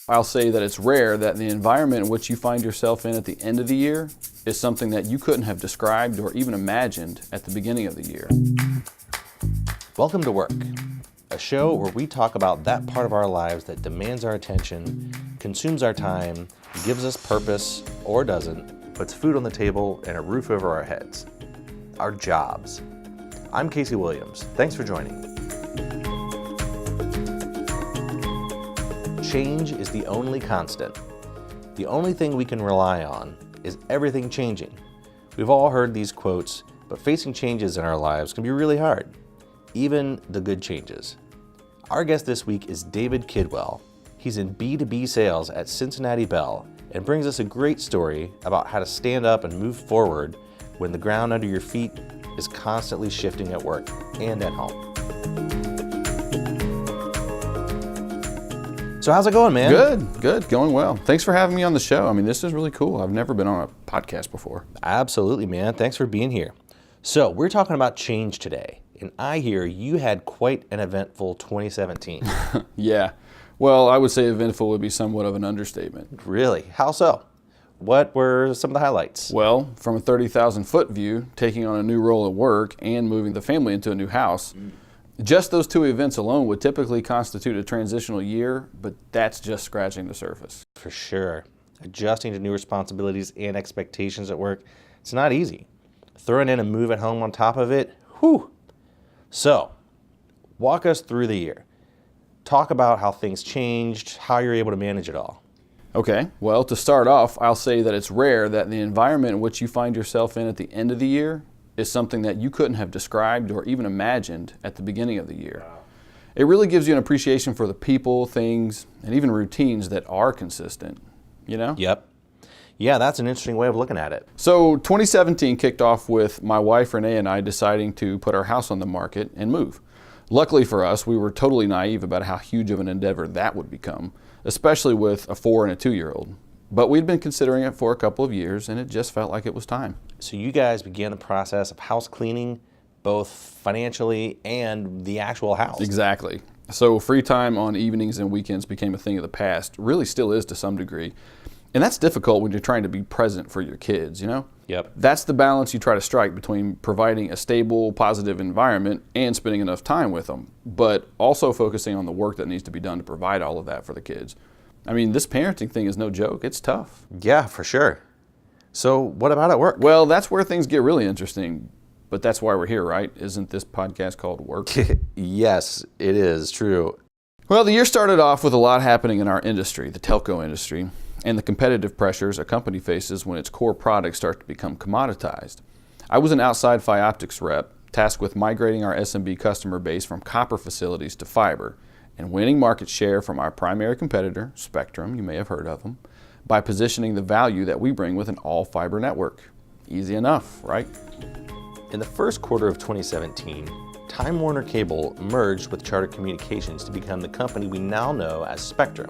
I'll say that it's rare that the environment in which you find yourself in at the end of the year is something that you couldn't have described or even imagined at the beginning of the year. Welcome to Work, a show where we talk about that part of our lives that demands our attention, consumes our time, gives us purpose, or doesn't, puts food on the table and a roof over our heads. Our jobs. I'm Casey Williams. Thanks for joining. Change is the only constant. The only thing we can rely on is everything changing. We've all heard these quotes, but facing changes in our lives can be really hard, even the good changes. Our guest this week is David Kidwell. He's in B2B sales at Cincinnati Bell and brings us a great story about how to stand up and move forward when the ground under your feet is constantly shifting at work and at home. So how's it going, man? Good, going well. Thanks for having me on the show. I mean, this is really cool. I've never been on a podcast before. Absolutely, man. Thanks for being here. So we're talking about change today, and I hear you had quite an eventful 2017. Yeah. Well, I would say eventful would be somewhat of an understatement. Really? How so? What were some of the highlights? Well, from a 30,000-foot view, taking on a new role at work and moving the family into a new house, just those two events alone would typically constitute a transitional year, but that's just scratching the surface. For sure. Adjusting to new responsibilities and expectations at work, it's not easy. Throwing in a move at home on top of it, whew. So, walk us through the year. Talk about how things changed, how you're able to manage it all. Okay, well, to start off, I'll say that it's rare that the environment in which you find yourself in at the end of the year is something that you couldn't have described or even imagined at the beginning of the year. Wow. It really gives you an appreciation for the people, things, and even routines that are consistent, you know? Yep. Yeah, that's an interesting way of looking at it. So 2017 kicked off with my wife Renee and I deciding to put our house on the market and move. Luckily for us, we were totally naive about how huge of an endeavor that would become, especially with a 4 and a 2-year-old. But we'd been considering it for a couple of years, and it just felt like it was time. So you guys began the process of house cleaning, both financially and the actual house. Exactly. So free time on evenings and weekends became a thing of the past, really still is to some degree. And that's difficult when you're trying to be present for your kids, you know? Yep. That's the balance you try to strike between providing a stable, positive environment and spending enough time with them, but also focusing on the work that needs to be done to provide all of that for the kids. I mean, this parenting thing is no joke. It's tough. Yeah, for sure. So what about at work? Well, that's where things get really interesting, but that's why we're here, right? Isn't this podcast called Work? Yes, it is true. Well, the year started off with a lot happening in our industry, the telco industry, and the competitive pressures a company faces when its core products start to become commoditized. I was an outside Fioptics rep, tasked with migrating our SMB customer base from copper facilities to fiber, and winning market share from our primary competitor, Spectrum, you may have heard of them, by positioning the value that we bring with an all-fiber network. Easy enough, right? In the first quarter of 2017, Time Warner Cable merged with Charter Communications to become the company we now know as Spectrum.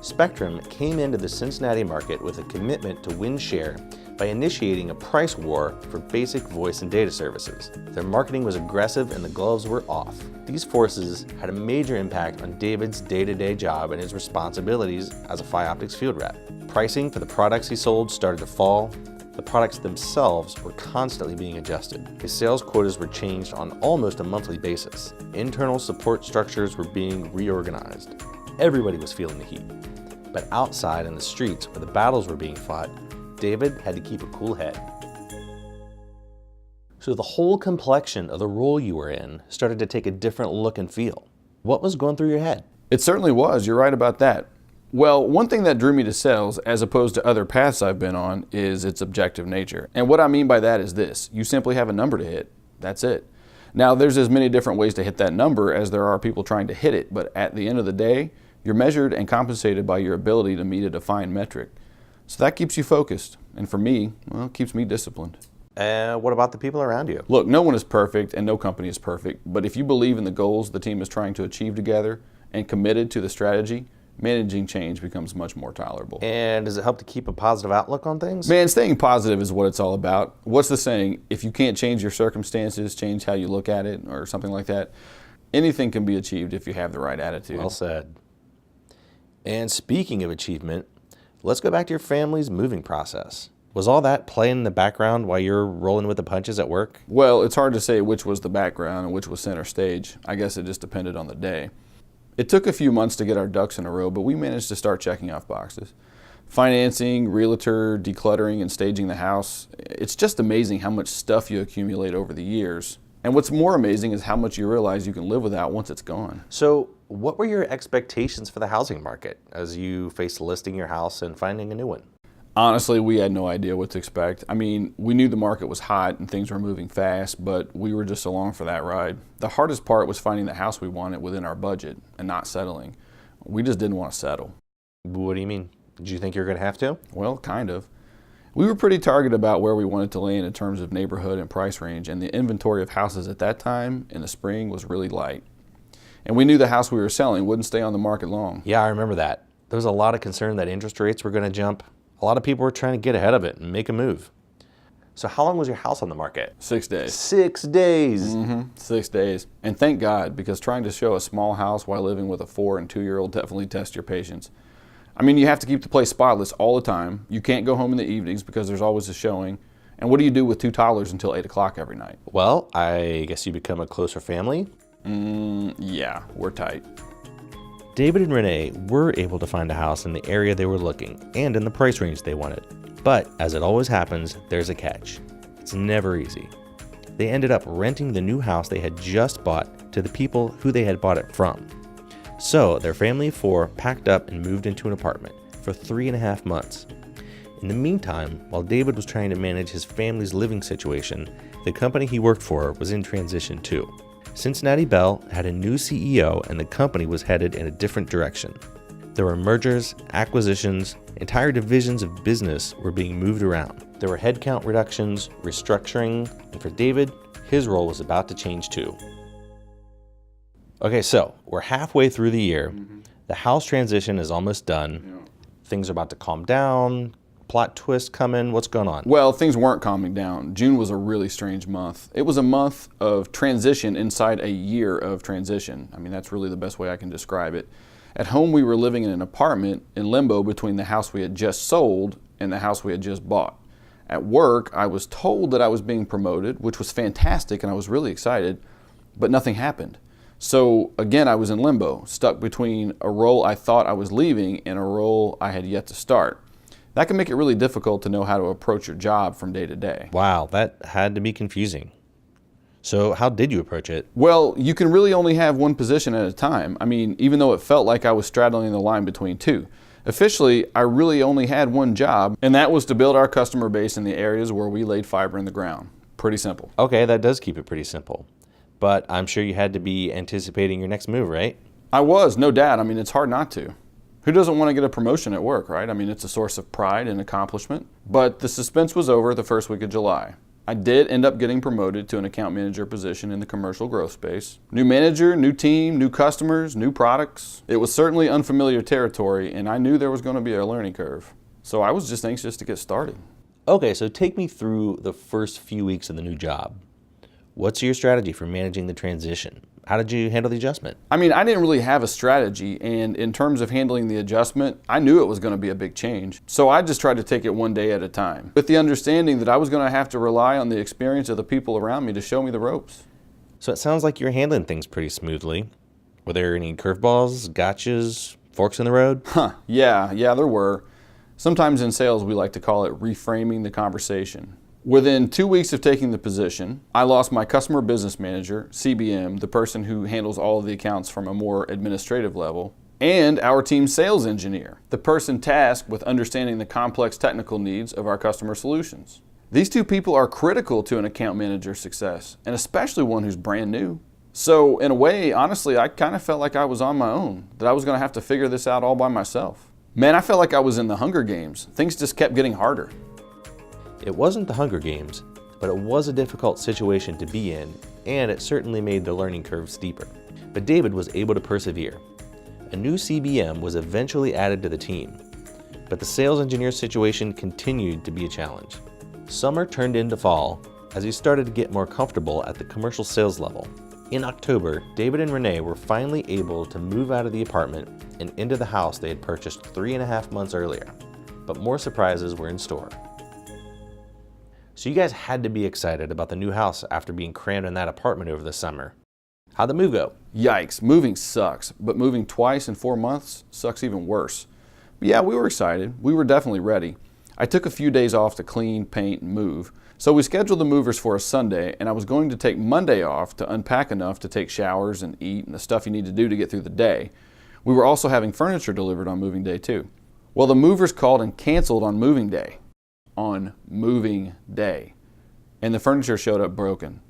Spectrum came into the Cincinnati market with a commitment to win share by initiating a price war for basic voice and data services. Their marketing was aggressive and the gloves were off. These forces had a major impact on David's day-to-day job and his responsibilities as a Fioptics field rep. Pricing for the products he sold started to fall. The products themselves were constantly being adjusted. His sales quotas were changed on almost a monthly basis. Internal support structures were being reorganized. Everybody was feeling the heat. But outside in the streets where the battles were being fought, David had to keep a cool head. So the whole complexion of the role you were in started to take a different look and feel. What was going through your head? It certainly was. You're right about that. Well, one thing that drew me to sales, as opposed to other paths I've been on, is its objective nature. And what I mean by that is this: you simply have a number to hit. That's it. Now, there's as many different ways to hit that number as there are people trying to hit it, but at the end of the day, you're measured and compensated by your ability to meet a defined metric. So that keeps you focused, and for me, well, it keeps me disciplined. What about the people around you? Look, no one is perfect and no company is perfect, but if you believe in the goals the team is trying to achieve together and committed to the strategy, managing change becomes much more tolerable. And does it help to keep a positive outlook on things? Man, staying positive is what it's all about. What's the saying? If you can't change your circumstances, change how you look at it, or something like that. Anything can be achieved if you have the right attitude. Well said. And speaking of achievement, let's go back to your family's moving process. Was all that playing in the background while you're rolling with the punches at work? Well, it's hard to say which was the background and which was center stage. I guess it just depended on the day. It took a few months to get our ducks in a row, but we managed to start checking off boxes. Financing, realtor, decluttering, and staging the house. It's just amazing how much stuff you accumulate over the years. And what's more amazing is how much you realize you can live without once it's gone. So, what were your expectations for the housing market as you faced listing your house and finding a new one? Honestly, we had no idea what to expect. I mean, we knew the market was hot and things were moving fast, but we were just along for that ride. The hardest part was finding the house we wanted within our budget and not settling. We just didn't want to settle. What do you mean? Did you think you were going to have to? Well, kind of. We were pretty targeted about where we wanted to land in terms of neighborhood and price range, and the inventory of houses at that time in the spring was really light. And we knew the house we were selling wouldn't stay on the market long. Yeah, I remember that. There was a lot of concern that interest rates were going to jump. A lot of people were trying to get ahead of it and make a move. So how long was your house on the market? 6 days. 6 days. 6 days. And thank God, because trying to show a small house while living with a 4- and 2-year-old definitely tests your patience. I mean, you have to keep the place spotless all the time. You can't go home in the evenings because there's always a showing. And what do you do with 2 toddlers until 8 o'clock every night? Well, I guess you become a closer family. Yeah, we're tight. David and Renee were able to find a house in the area they were looking and in the price range they wanted. But as it always happens, there's a catch. It's never easy. They ended up renting the new house they had just bought to the people who they had bought it from. So their family of 4 packed up and moved into an apartment for 3.5 months. In the meantime, while David was trying to manage his family's living situation, the company he worked for was in transition too. Cincinnati Bell had a new CEO and the company was headed in a different direction. There were mergers, acquisitions, entire divisions of business were being moved around. There were headcount reductions, restructuring, and for David, his role was about to change too. Okay, so we're halfway through the year. The house transition is almost done. Things are about to calm down. Plot twist coming. What's going on? Well, things weren't calming down. June was a really strange month. It was a month of transition inside a year of transition. I mean, that's really the best way I can describe it. At home, we were living in an apartment in limbo between the house we had just sold and the house we had just bought. At work, I was told that I was being promoted, which was fantastic, and I was really excited, but nothing happened. So again, I was in limbo, stuck between a role I thought I was leaving and a role I had yet to start. That can make it really difficult to know how to approach your job from day to day. Wow, that had to be confusing. So how did you approach it? Well, you can really only have one position at a time. I mean, even though it felt like I was straddling the line between 2. Officially, I really only had one job, and that was to build our customer base in the areas where we laid fiber in the ground. Pretty simple. Okay, that does keep it pretty simple. But I'm sure you had to be anticipating your next move, right? I was, no doubt. I mean, it's hard not to. Who doesn't want to get a promotion at work, right? I mean, it's a source of pride and accomplishment. But the suspense was over the first week of July. I did end up getting promoted to an account manager position in the commercial growth space. New manager, new team, new customers, new products. It was certainly unfamiliar territory, and I knew there was going to be a learning curve. So I was just anxious to get started. Okay, so take me through the first few weeks of the new job. What's your strategy for managing the transition? How did you handle the adjustment? I mean, I didn't really have a strategy, and in terms of handling the adjustment, I knew it was going to be a big change. So I just tried to take it one day at a time, with the understanding that I was going to have to rely on the experience of the people around me to show me the ropes. So it sounds like you're handling things pretty smoothly. Were there any curveballs, gotchas, forks in the road? Yeah, there were. Sometimes in sales, we like to call it reframing the conversation. Within 2 weeks of taking the position, I lost my customer business manager, CBM, the person who handles all of the accounts from a more administrative level, and our team's sales engineer, the person tasked with understanding the complex technical needs of our customer solutions. These 2 people are critical to an account manager's success, and especially one who's brand new. So in a way, honestly, I kind of felt like I was on my own, that I was going to have to figure this out all by myself. Man, I felt like I was in the Hunger Games. Things just kept getting harder. It wasn't the Hunger Games, but it was a difficult situation to be in, and it certainly made the learning curve steeper. But David was able to persevere. A new CBM was eventually added to the team, but the sales engineer situation continued to be a challenge. Summer turned into fall as he started to get more comfortable at the commercial sales level. In October, David and Renee were finally able to move out of the apartment and into the house they had purchased 3.5 months earlier. But more surprises were in store. So you guys had to be excited about the new house after being crammed in that apartment over the summer. How'd the move go? Yikes, moving sucks, but moving twice in 4 months sucks even worse. But yeah, we were excited. We were definitely ready. I took a few days off to clean, paint, and move. So we scheduled the movers for a Sunday, and I was going to take Monday off to unpack enough to take showers and eat and the stuff you need to do to get through the day. We were also having furniture delivered on moving day too. Well, the movers called and canceled on moving day. On moving day. And the furniture showed up broken.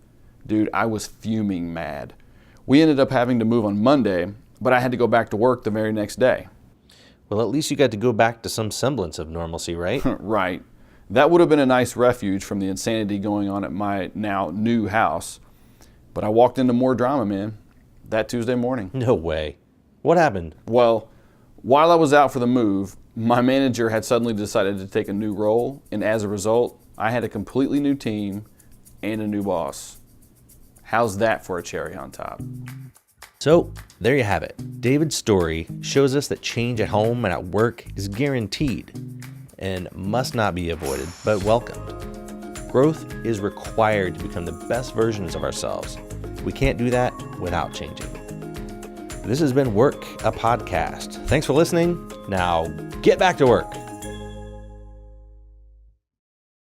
Dude, I was fuming mad. We ended up having to move on Monday, but I had to go back to work the very next day. Well, at least you got to go back to some semblance of normalcy, right? Right. That would have been a nice refuge from the insanity going on at my now new house. But I walked into more drama, man, that Tuesday morning. No way. What happened? Well, while I was out for the move, my manager had suddenly decided to take a new role, and as a result, I had a completely new team and a new boss. How's that for a cherry on top? So, there you have it. David's story shows us that change at home and at work is guaranteed and must not be avoided, but welcomed. Growth is required to become the best versions of ourselves. We can't do that without changing. This has been Work, a podcast. Thanks for listening. Now, get back to work.